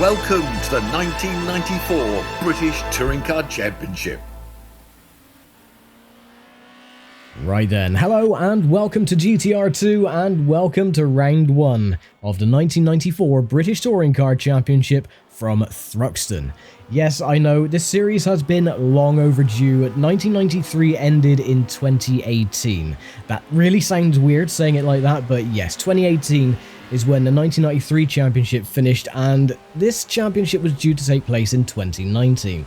Welcome to the 1994 British Touring Car Championship. Right then, hello and welcome to GTR 2 and welcome to round 1 of the 1994 British Touring Car Championship from Thruxton. Yes, I know, this series has been long overdue. 1993 ended in 2018. That really sounds weird saying it like that, but yes, 2018 is when the 1993 championship finished and this championship was due to take place in 2019.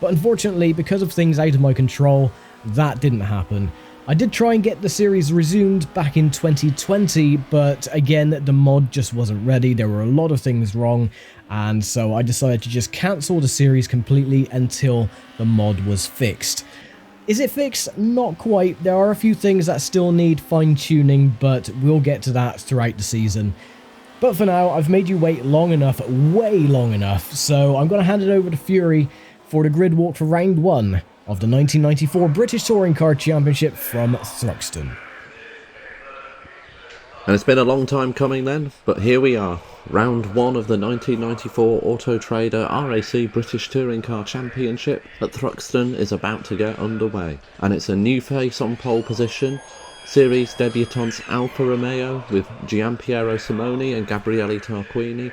But unfortunately, because of things out of my control, that didn't happen. I did try and get the series resumed back in 2020, but again, the mod just wasn't ready. There were a lot of things wrong, and so I decided to just cancel the series completely until the mod was fixed. Is it fixed? Not quite. There are a few things that still need fine-tuning, but we'll get to that throughout the season. But for now, I've made you wait long enough, way long enough, so I'm going to hand it over to Fury for the grid walk for round 1 of the 1994 British Touring Car Championship from Thruxton. And it's been a long time coming then, but here we are. Round 1 of the 1994 Auto Trader RAC British Touring Car Championship at Thruxton is about to get underway. And it's a new face on pole position. Series debutants Alfa Romeo with Giampiero Simoni and Gabriele Tarquini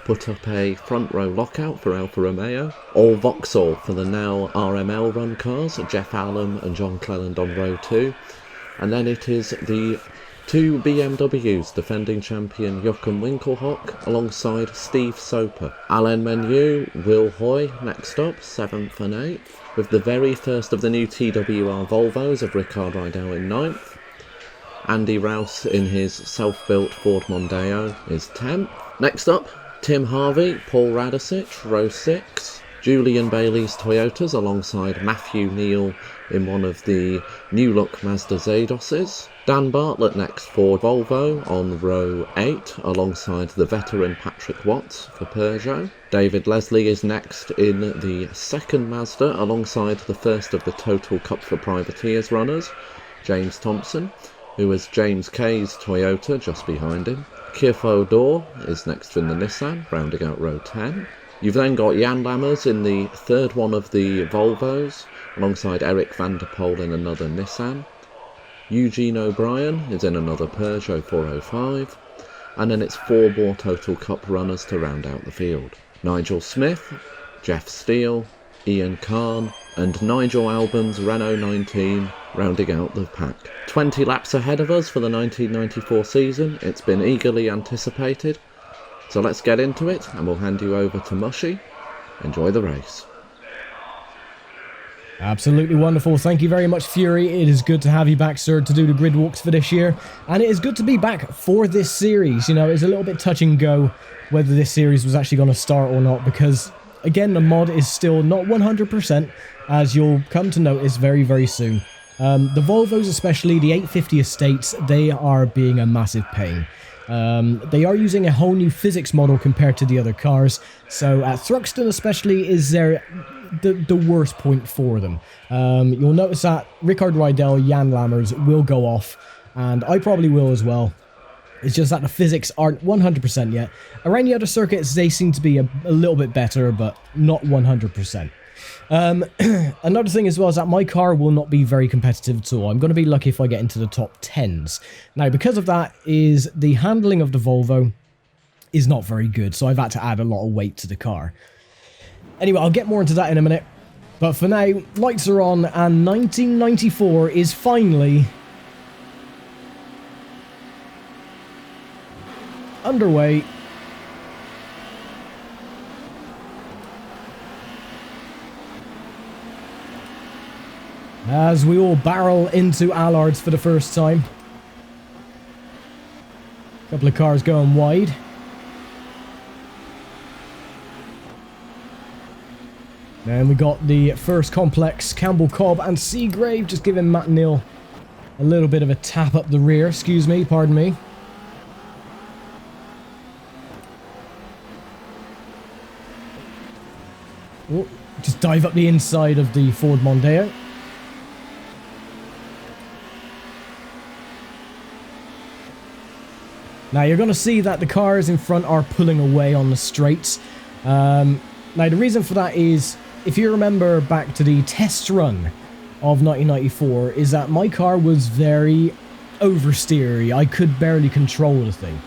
put up a front row lockout for Alfa Romeo. All Vauxhall for the now RML run cars, Jeff Allen and John Cleland on row 2. And then it is the two BMWs, defending champion Jochen Winkelhock alongside Steve Soper. Alain Menu, Will Hoy next up, 7th and 8th, with the very first of the new TWR Volvos of Rickard Rydell in 9th. Andy Rouse in his self-built Ford Mondeo is 10th. Next up, Tim Harvey, Paul Radicic, row 6. Julian Bailey's Toyotas alongside Matthew Neal in one of the new-look Mazda Zadoses. Dan Bartlett next for Volvo on row 8 alongside the veteran Patrick Watts for Peugeot. David Leslie is next in the second Mazda alongside the first of the Total Cup for Privateers runners, James Thompson, who is James Kay's Toyota just behind him. Kifo Dor is next in the Nissan, rounding out row 10. You've then got Jan Lammers in the third one of the Volvos, alongside Eric van der Poel in another Nissan. Eugene O'Brien is in another Peugeot 405. And then it's 4 more Total Cup runners to round out the field. Nigel Smith, Jeff Steele, Ian Kahn, and Nigel Albon's Renault 19 rounding out the pack. 20 laps ahead of us for the 1994 season. It's been eagerly anticipated. So let's get into it and we'll hand you over to Mushy. Enjoy the race. Absolutely wonderful. Thank you very much, Fury. It is good to have you back, sir, to do the grid walks for this year. And it is good to be back for this series. You know, it's a little bit touch and go whether this series was actually going to start or not, because again, the mod is still not 100%, as you'll come to notice very, very soon. The Volvos, especially the 850 Estates, they are being a massive pain. They are using a whole new physics model compared to the other cars, so at Thruxton especially is the worst point for them. You'll notice that Rickard Rydell, Jan Lammers will go off, and I probably will as well. It's just that the physics aren't 100% yet. Around the other circuits, they seem to be a little bit better, but not 100%. Another thing as well is that my car will not be very competitive at all. I'm going to be lucky if I get into the top 10s. Now, because of that, is the handling of the Volvo is not very good, so I've had to add a lot of weight to the car. Anyway, I'll get more into that in a minute. But for now, lights are on, and 1994 is finally underway. As we all barrel into Allards for the first time. A couple of cars going wide. Then we got the first complex, Campbell Cobb and Seagrave, just giving Matt Neal a little bit of a tap up the rear. Excuse me, pardon me. Oh, just dive up the inside of the Ford Mondeo. Now you're going to see that the cars in front are pulling away on the straights. Now, the reason for that is, if you remember back to the test run of 1994, is that my car was very oversteery. I could barely control the thing.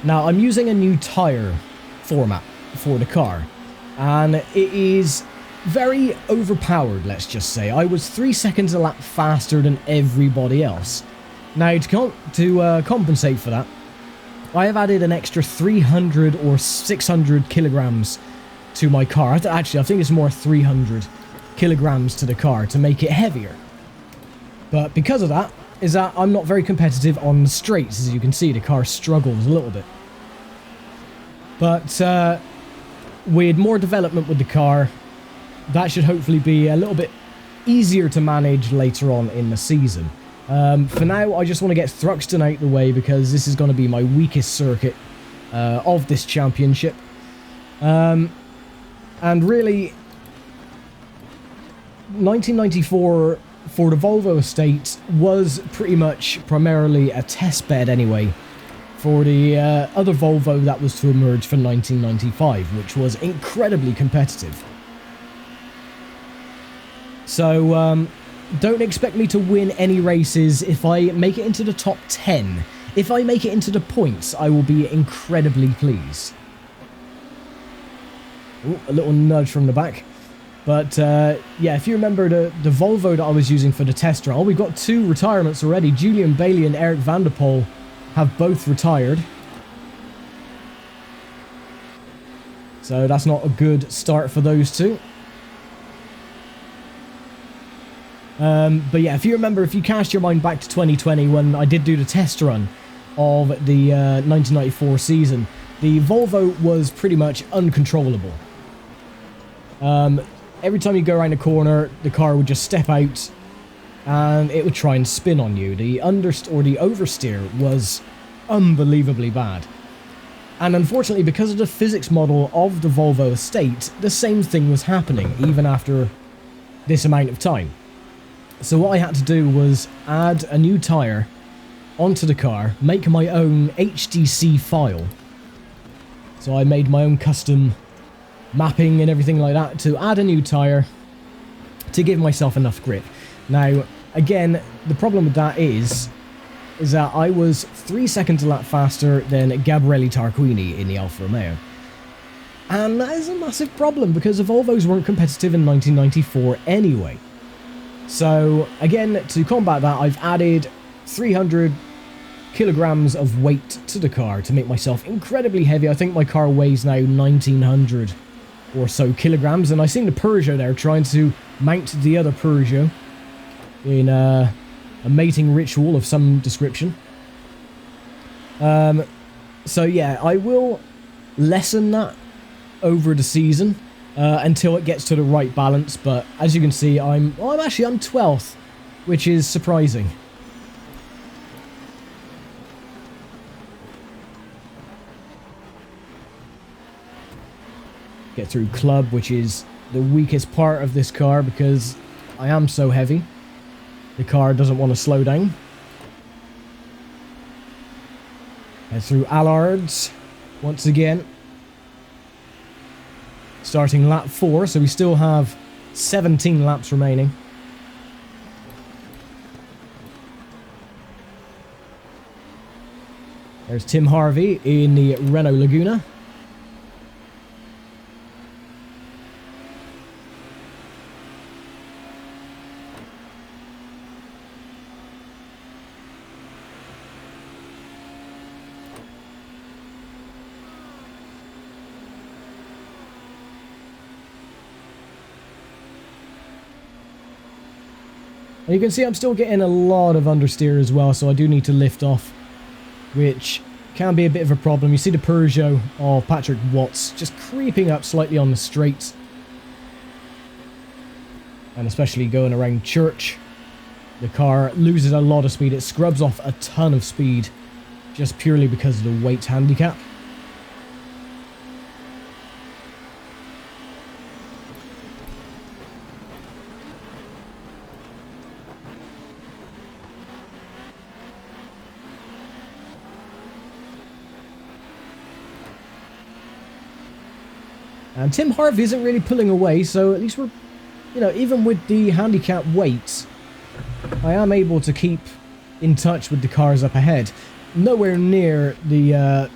Now, I'm using a new tyre format for the car, and it is very overpowered, let's just say. I was 3 seconds a lap faster than everybody else. Now, to compensate for that, I have added an extra 300 or 600 kilograms to my car. Actually, I think it's more 300 kilograms to the car to make it heavier. But because of that, is that I'm not very competitive on the straights. As you can see, the car struggles a little bit. But with more development with the car, that should hopefully be a little bit easier to manage later on in the season. For now, I just want to get Thruxton out of the way because this is going to be my weakest circuit of this championship. And really, 1994 for the Volvo estate was pretty much primarily a test bed anyway for the other Volvo that was to emerge for 1995, which was incredibly competitive. So, don't expect me to win any races if I make it into the top 10. If I make it into the points, I will be incredibly pleased. Ooh, a little nudge from the back. But, yeah, if you remember the Volvo that I was using for the test run, we've got 2 retirements already. Julian Bailey and Eric van der Poel have both retired. So that's not a good start for those two. But yeah, if you remember, if you cast your mind back to 2020 when I did do the test run of the 1994 season, the Volvo was pretty much uncontrollable. Every time you go around a corner, the car would just step out and it would try and spin on you. The oversteer was unbelievably bad. And unfortunately, because of the physics model of the Volvo estate, the same thing was happening even after this amount of time. So what I had to do was add a new tyre onto the car, make my own HDC file. So I made my own custom mapping and everything like that to add a new tyre to give myself enough grip. Now, again, the problem with that is that I was 3 seconds a lap faster than Gabriele Tarquini in the Alfa Romeo. And that is a massive problem because the Volvos weren't competitive in 1994 anyway. So, again, to combat that, I've added 300 kilograms of weight to the car to make myself incredibly heavy. I think my car weighs now 1900 or so kilograms, and I seen the Peugeot there trying to mount the other Peugeot in a mating ritual of some description. So yeah, I will lessen that over the season until it gets to the right balance, but as you can see, I'm 12th, which is surprising. Get through club, which is the weakest part of this car because I am so heavy. The car doesn't want to slow down. Get through Allards once again. Starting lap 4, so we still have 17 laps remaining. There's Tim Harvey in the Renault Laguna. And you can see I'm still getting a lot of understeer as well, so I do need to lift off, which can be a bit of a problem. You see the Peugeot of Patrick Watts just creeping up slightly on the straights. And especially going around Church, the car loses a lot of speed. It scrubs off a ton of speed just purely because of the weight handicap. And Tim Harvey isn't really pulling away, so at least we're, you know, even with the handicap weight, I am able to keep in touch with the cars up ahead. Nowhere near the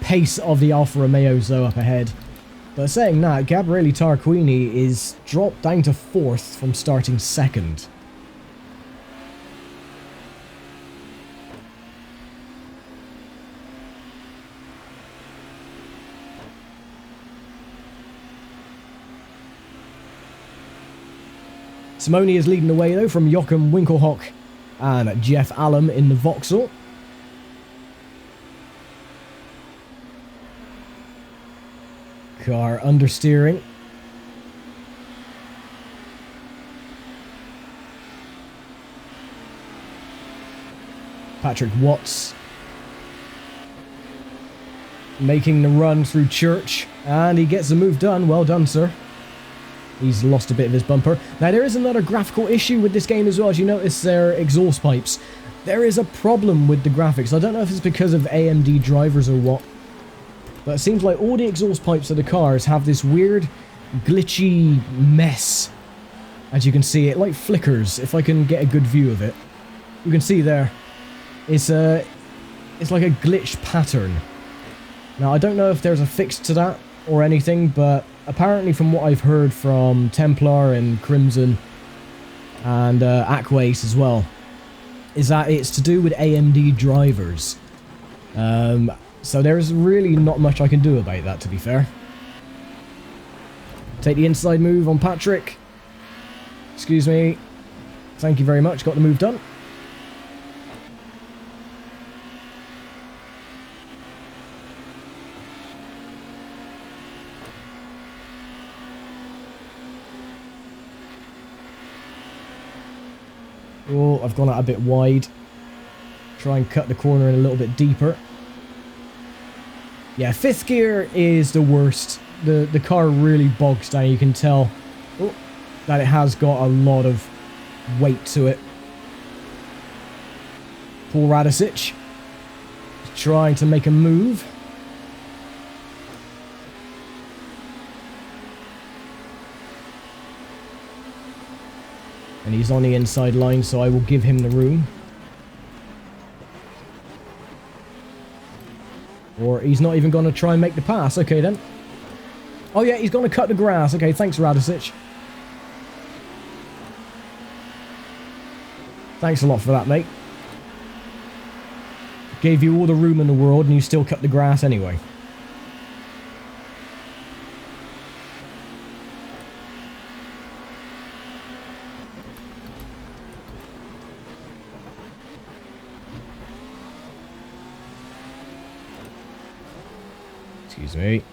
pace of the Alfa Romeos though up ahead. But saying that, Gabriele Tarquini is dropped down to 4th from starting 2nd. Simone is leading the way though from Joachim Winkelhock and Jeff Allen in the Vauxhall. Car understeering. Patrick Watts making the run through Church, and he gets the move done. Well done, sir. He's lost a bit of his bumper. Now, there is another graphical issue with this game as well. As you notice, their exhaust pipes. There is a problem with the graphics. I don't know if it's because of AMD drivers or what, but it seems like all the exhaust pipes of the cars have this weird, glitchy mess. As you can see, it like flickers, if I can get a good view of it. You can see there. It's like a glitched pattern. Now, I don't know if there's a fix to that or anything, but apparently from what I've heard from Templar and Crimson and Aquace as well, is that it's to do with AMD drivers. So there's really not much I can do about that, to be fair. Take the inside move on Patrick. Excuse me. Thank you very much. Got the move done. Oh, I've gone out a bit wide. Try and cut the corner in a little bit deeper. Yeah, 5th gear is the worst. The car really bogs down. You can tell that it has got a lot of weight to it. Paul Radicic trying to make a move. And he's on the inside line, so I will give him the room. Or he's not even going to try and make the pass. Okay, then. Oh, yeah, he's going to cut the grass. Okay, thanks, Radicic. Thanks a lot for that, mate. Gave you all the room in the world, and you still cut the grass anyway. Excuse me.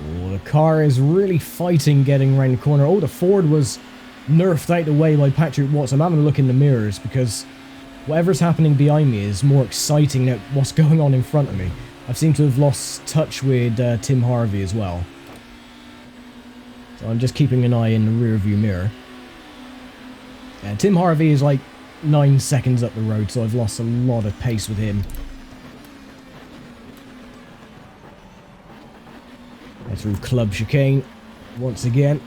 Oh, the car is really fighting getting around the corner. Oh, the Ford was nerfed out the way by Patrick Watts. I'm having a look in the mirrors because whatever's happening behind me is more exciting than what's going on in front of me. I seem to have lost touch with Tim Harvey as well. So I'm just keeping an eye in the rear view mirror. Yeah, Tim Harvey is like 9 seconds up the road, so I've lost a lot of pace with him. And through club chicane once again.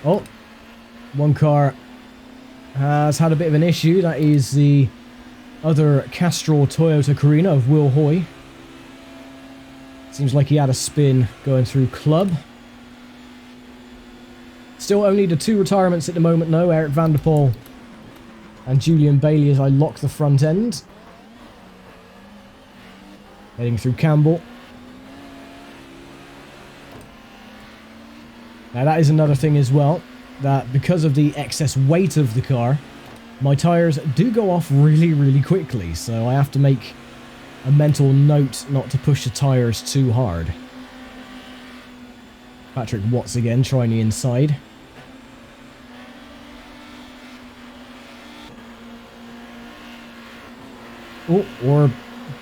Oh, one car has had a bit of an issue. That is the other Castrol Toyota Carina of Will Hoy. Seems like he had a spin going through club. Still only the 2 retirements at the moment, though. Eric van der Poel and Julian Bailey as I lock the front end. Heading through Campbell. Now that is another thing as well, that because of the excess weight of the car, my tyres do go off really, really quickly, so I have to make a mental note not to push the tyres too hard. Patrick Watts again, trying the inside. Oh, or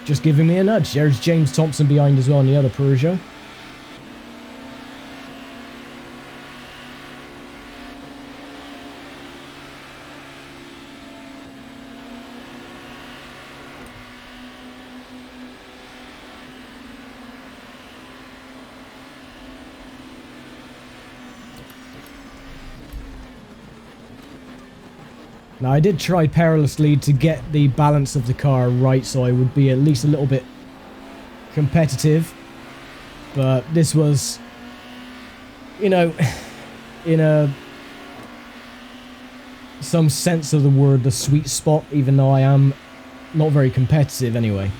just giving me a nudge. There's James Thompson behind as well on the other Peugeot. Now, I did try perilously to get the balance of the car right so I would be at least a little bit competitive. But this was, you know, in some sense of the word, the sweet spot, even though I am not very competitive anyway.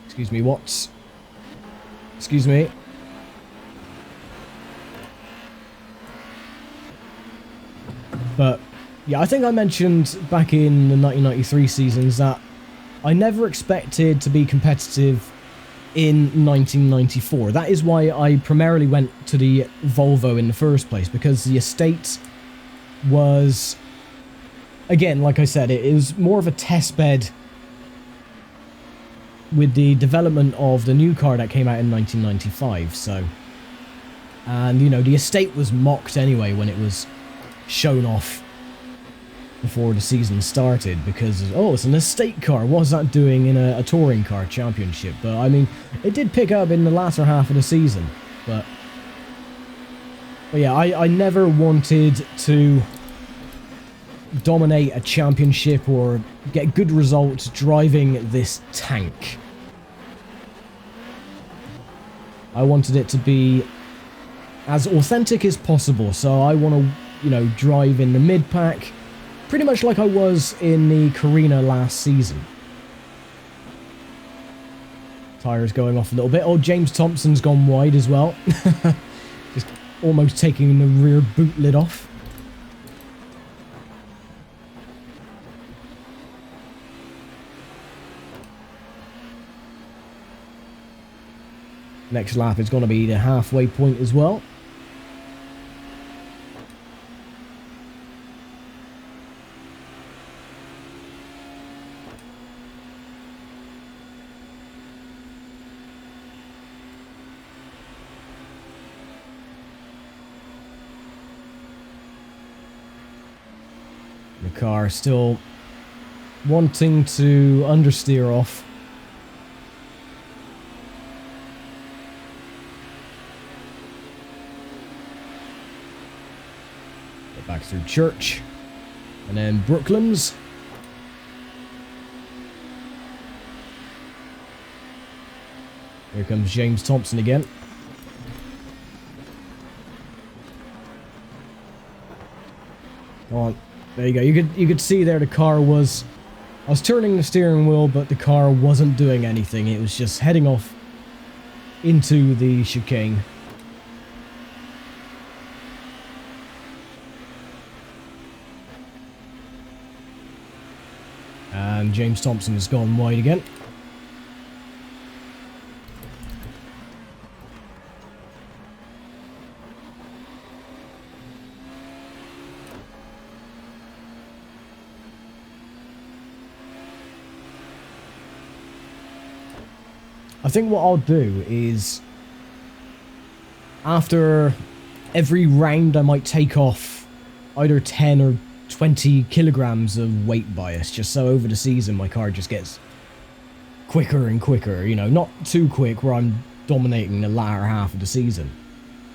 Excuse me, what? Excuse me. But, yeah, I think I mentioned back in the 1993 seasons that I never expected to be competitive in 1994. That is why I primarily went to the Volvo in the first place, because the estate was, again, like I said, it was more of a test bed with the development of the new car that came out in 1995, so... And, you know, the estate was mocked anyway when it was shown off before the season started, because, oh, it's an estate car, what's that doing in a touring car championship? But, I mean, it did pick up in the latter half of the season, but yeah, I never wanted to dominate a championship or get good results driving this tank. I wanted it to be as authentic as possible, so I want to, you know, drive in the mid-pack, pretty much like I was in the Carina last season. Tyres going off a little bit. Oh, James Thompson's gone wide as well. Just almost taking the rear boot lid off. Next lap is going to be the halfway point as well. The car still wanting to understeer off. Back through Church, and then Brooklands. Here comes James Thompson again. Come on, there you go. You could see there the car was. I was turning the steering wheel, but the car wasn't doing anything. It was just heading off into the chicane. And James Thompson has gone wide again. I think what I'll do is, after every round I might take off either 10 or 20 kilograms of weight bias, just so over the season my car just gets quicker and quicker, you know, not too quick where I'm dominating the latter half of the season,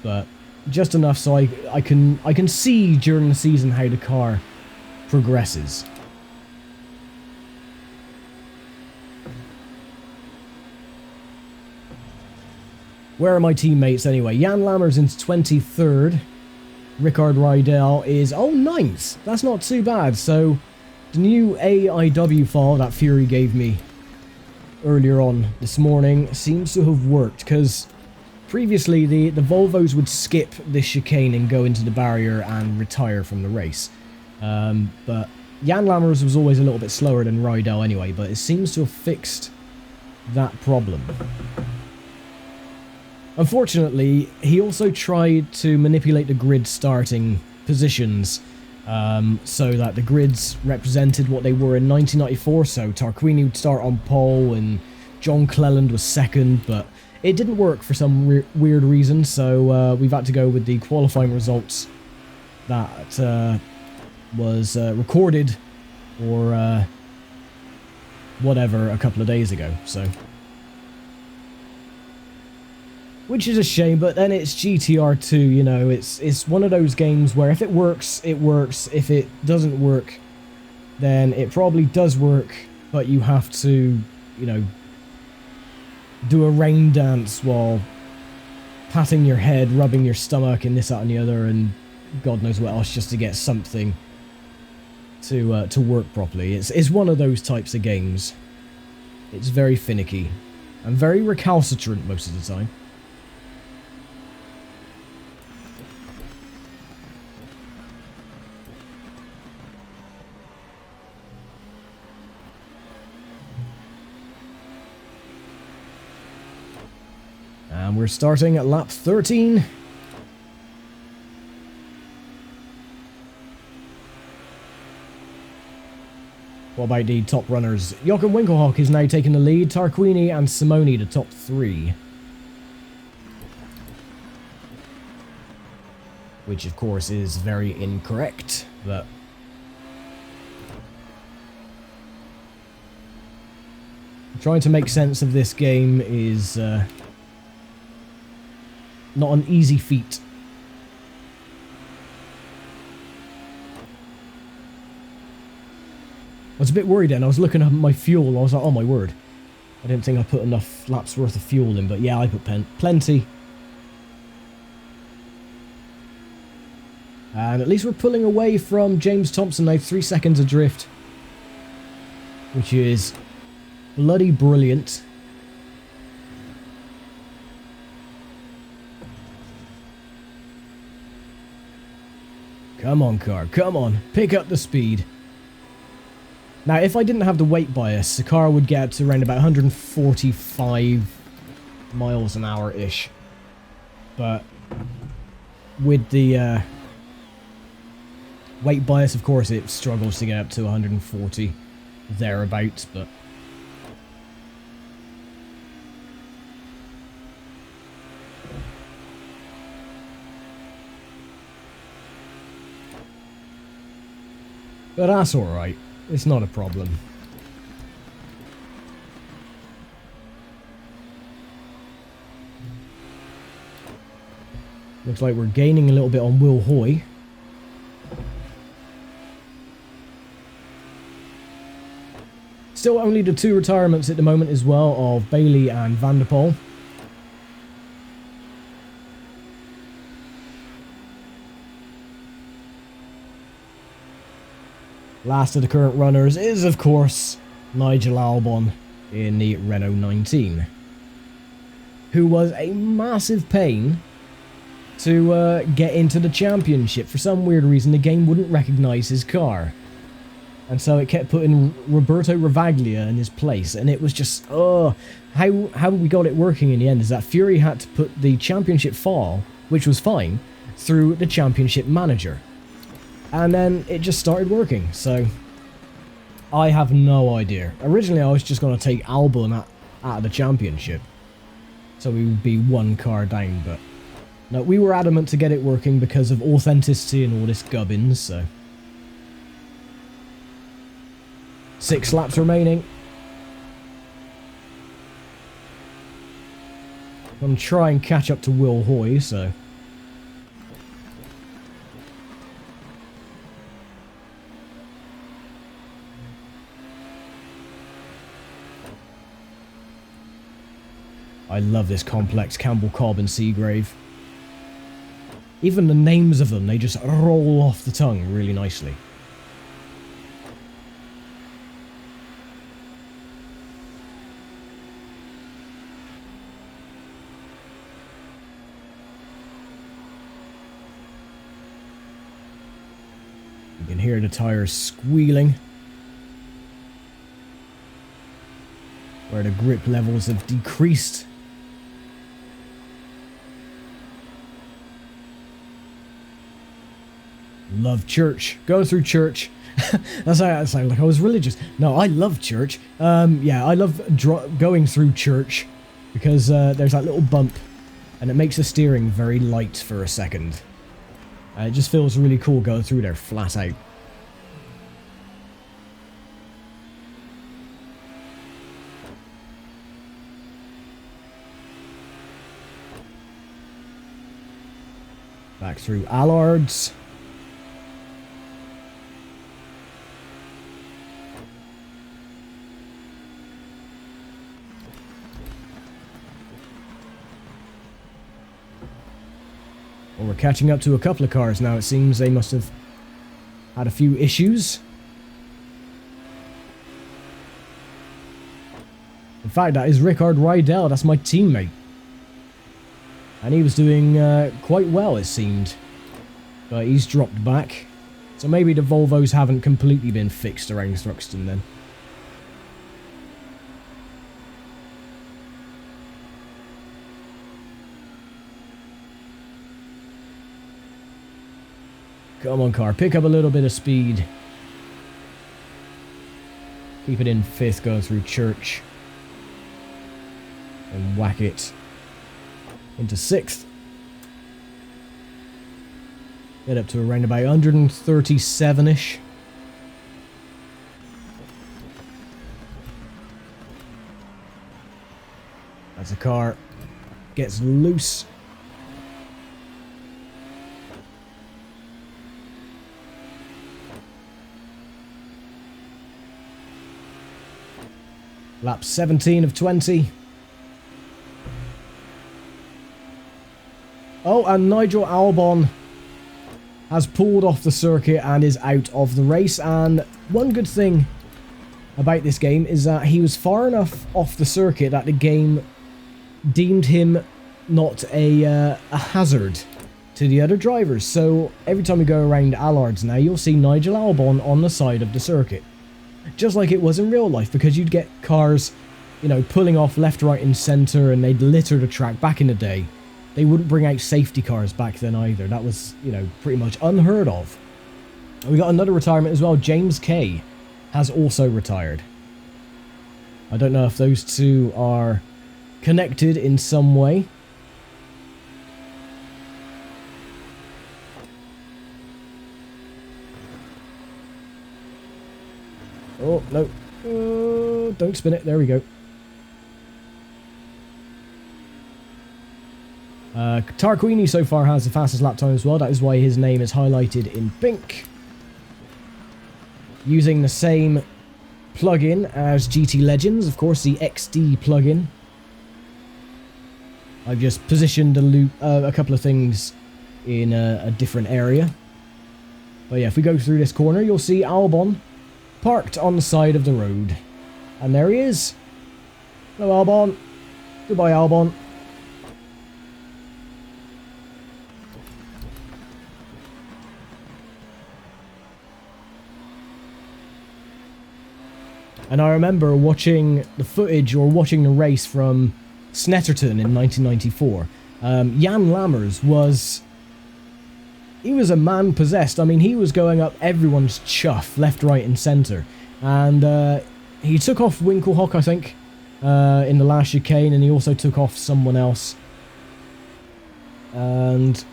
but just enough so I can see during the season how the car progresses. Where are my teammates anyway? Jan Lammers in 23rd. Rickard Rydell is, oh, 9th. That's not too bad. So, the new AIW file that Fury gave me earlier on this morning seems to have worked, because previously the Volvos would skip this chicane and go into the barrier and retire from the race. But Jan Lammers was always a little bit slower than Rydell anyway, but it seems to have fixed that problem. Unfortunately, he also tried to manipulate the grid starting positions so that the grids represented what they were in 1994, so Tarquini would start on pole and John Cleland was second, but it didn't work for some weird reason, so we've had to go with the qualifying results that was recorded or whatever a couple of days ago, so... Which is a shame, but then it's GTR 2, you know, it's one of those games where if it works, it works. If it doesn't work, then it probably does work, but you have to, you know, do a rain dance while patting your head, rubbing your stomach, and this, that, and the other, and God knows what else, just to get something to work properly. It's one of those types of games. It's very finicky and very recalcitrant most of the time. And we're starting at lap 13. What about the top runners? Jochen Winkelhock is now taking the lead. Tarquini and Simoni the top three. Which of course is very incorrect, but... trying to make sense of this game is not an easy feat. I was a bit worried then. I was looking at my fuel. I was like, oh my word. I didn't think I put enough laps worth of fuel in, but yeah, I put plenty. And at least we're pulling away from James Thompson now, 3 seconds adrift. Which is bloody brilliant. Come on, car, come on, pick up the speed. Now, if I didn't have the weight bias, the car would get to around about 145 miles an hour-ish. But with the weight bias, of course, it struggles to get up to 140 thereabouts, but... but that's alright. It's not a problem. Looks like we're gaining a little bit on Will Hoy. Still only the 2 retirements at the moment as well of Bailey and Van der Poel. Last of the current runners is, of course, Nigel Albon in the Renault 19, who was a massive pain to get into the championship. For some weird reason, the game wouldn't recognise his car, and so it kept putting Roberto Ravaglia in his place, and it was just, oh, how we got it working in the end is that Fury had to put the championship file, which was fine, through the championship manager. And then it just started working, so I have no idea. Originally, I was just going to take Albon out of the championship, so we would be 1 car down, but no, we were adamant to get it working because of authenticity and all this gubbins, so. 6 laps remaining. I'm going to try and catch up to Will Hoy, so... I love this complex Campbell Cobb and Seagrave. Even the names of them, they just roll off the tongue really nicely. You can hear the tires squealing, where the grip levels have decreased. Love church. Going through church. That's like I was religious. No, I love church. Yeah, I love going through church because there's that little bump and it makes the steering very light for a second. It just feels really cool going through there flat out. Back through Allards. Well, we're catching up to a couple of cars now. It seems they must have had a few issues. In fact, that is Rickard Rydell. That's my teammate. And he was doing quite well, it seemed. But he's dropped back. So maybe the Volvos haven't completely been fixed around Thruxton then. Come on, car. Pick up a little bit of speed. Keep it in 5th going through church. And whack it into 6th. Get up to around about 137-ish. As the car gets loose. Lap 17 of 20. Oh, and Nigel Albon has pulled off the circuit and is out of the race. And one good thing about this game is that he was far enough off the circuit that the game deemed him not a hazard to the other drivers. So every time we go around Allards now, you'll see Nigel Albon on the side of the circuit. Just like it was in real life, because you'd get cars, you know, pulling off left, right and centre, and they'd litter the track back in the day. They wouldn't bring out safety cars back then either. That was, you know, pretty much unheard of. And we got another retirement as well. James Kay has also retired. I don't know if those two are connected in some way. Oh, no. Don't spin it. There we go. Tarquini so far has the fastest lap time as well. That is why his name is highlighted in pink. Using the same plugin as GT Legends, of course, the XD plugin. I've just positioned a couple of things in a different area. But yeah, if we go through this corner, you'll see Albon parked on the side of the road. And there he is. Hello, Albon. Goodbye, Albon. And I remember watching the footage or watching the race from Snetterton in 1994. Jan Lammers was... He was a man possessed. I mean, he was going up everyone's chuff, left, right and centre. And he took off Winkelhock, I think, in the last chicane, and he also took off someone else. And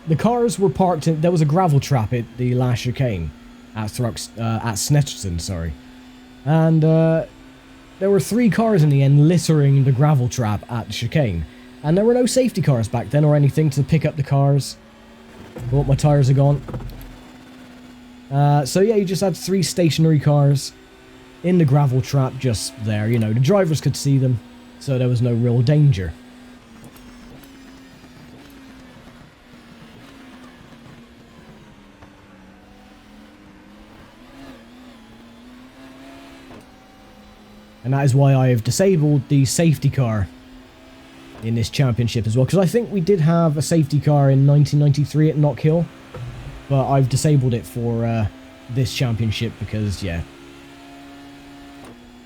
the cars were parked in... There was a gravel trap at the last chicane at Snetterton, sorry. And there were 3 cars in the end littering the gravel trap at the chicane. And there were no safety cars back then or anything to pick up the cars. Oh, my tyres are gone. So yeah, you just had 3 stationary cars in the gravel trap just there. You know, the drivers could see them, so there was no real danger. And that is why I have disabled the safety car in this championship as well. Because I think we did have a safety car in 1993 at Knock Hill. But I've disabled it for this championship because, yeah,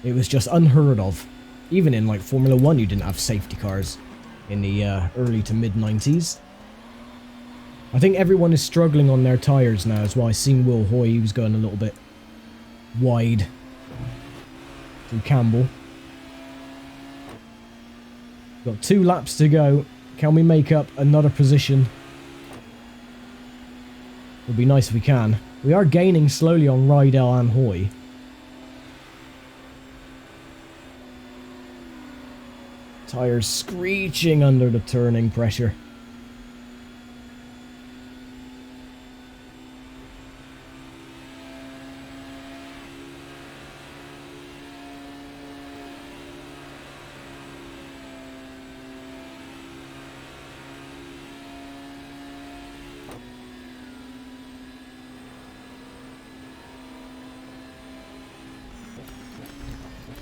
it was just unheard of. Even in, like, Formula 1, you didn't have safety cars in the early to mid-90s. I think everyone is struggling on their tyres now as well. I seen Will Hoy, he was going a little bit wide through Campbell. Got 2 laps to go. Can we make up another position? Would be nice if we can. We are gaining slowly on Rydell and Hoy. Tyres screeching under the turning pressure.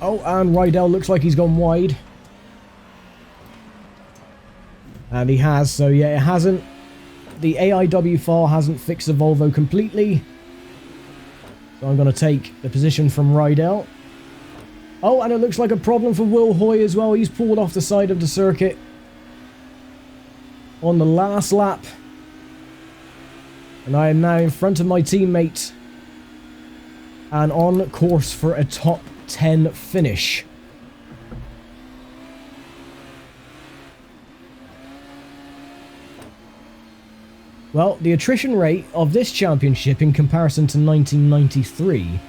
Oh, and Rydell looks like he's gone wide. And he has, so yeah, it hasn't... The AIW file hasn't fixed the Volvo completely. So I'm going to take the position from Rydell. Oh, and it looks like a problem for Will Hoy as well. He's pulled off the side of the circuit on the last lap. And I am now in front of my teammate and on course for a top 10 finish. Well, the attrition rate of this championship in comparison to 1993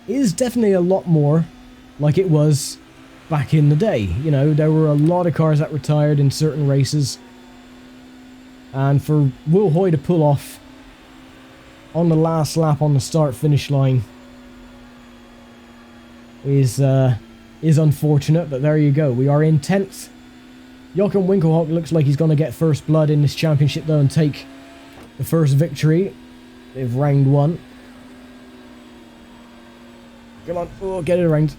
is definitely a lot more like it was back in the day. You know, there were a lot of cars that retired in certain races. And for Will Hoy to pull off on the last lap on the start-finish line is unfortunate, but there you go. We are in 10th. Jochen Winkelhock looks like he's going to get first blood in this championship though and take the first victory of round 1. Come on, oh, get it around.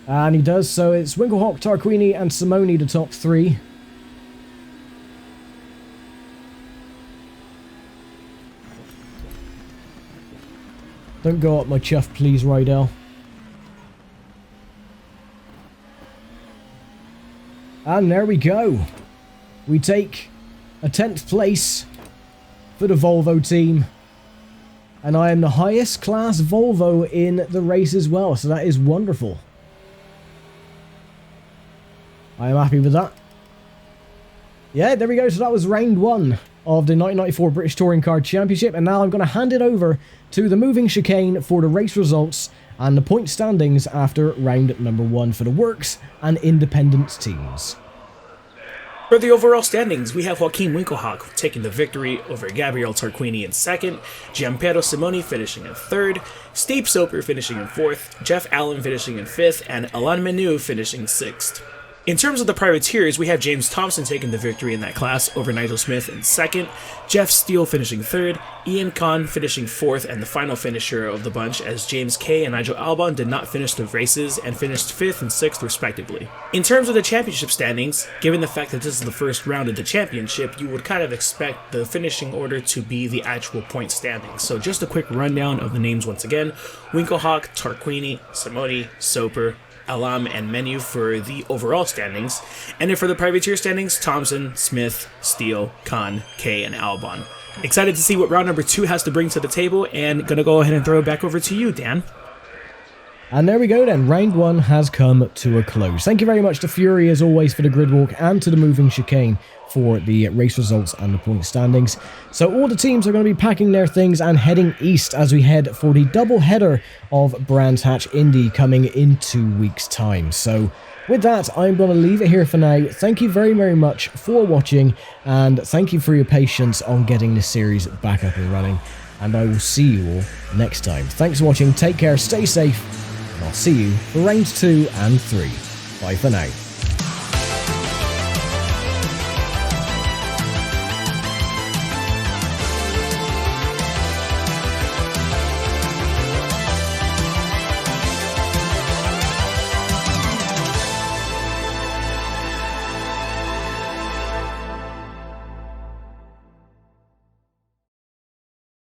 And he does, so it's Winkelhock, Tarquini and Simoni the top 3. Don't go up my chuff, please, Rydell. And there we go. We take a 10th place for the Volvo team. And I am the highest class Volvo in the race as well. So that is wonderful. I am happy with that. Yeah, there we go. So that was round 1 of the 1994 British Touring Car Championship. And now I'm going to hand it over to the Moving Chicane for the race results and the point standings after round number 1 for the Works and Independent teams. For the overall standings, we have Joaquin Winkelhock taking the victory over Gabriel Tarquini in 2nd, Gianpiero Simoni finishing in 3rd, Steve Soper finishing in 4th, Jeff Allen finishing in 5th, and Alain Menu finishing 6th. In terms of the privateers, we have James Thompson taking the victory in that class over Nigel Smith in 2nd, Jeff Steele finishing 3rd, Ian Kahn finishing 4th, and the final finisher of the bunch as James Kay and Nigel Albon did not finish the races and finished 5th and 6th respectively. In terms of the championship standings, given the fact that this is the first round of the championship, you would kind of expect the finishing order to be the actual point standings. So just a quick rundown of the names once again: Winkelhock, Tarquini, Simoni, Soper, Alam, and Menu for the overall standings, and then for the privateer standings, Thompson, Smith, Steele, Khan, Kay, and Albon. Excited to see what round number 2 has to bring to the table, and gonna go ahead and throw it back over to you, Dan. And there we go then, round 1 has come to a close. Thank you very much to Fury as always for the grid walk and to the Moving Chicane for the race results and the point standings. So all the teams are going to be packing their things and heading east as we head for the double header of Brands Hatch Indy coming in 2 weeks time. So with that, I'm going to leave it here for now. Thank you very, very much for watching, and thank you for your patience on getting this series back up and running. And I will see you all next time. Thanks for watching, take care, stay safe, and I'll see you for rounds 2 and 3. Bye for now.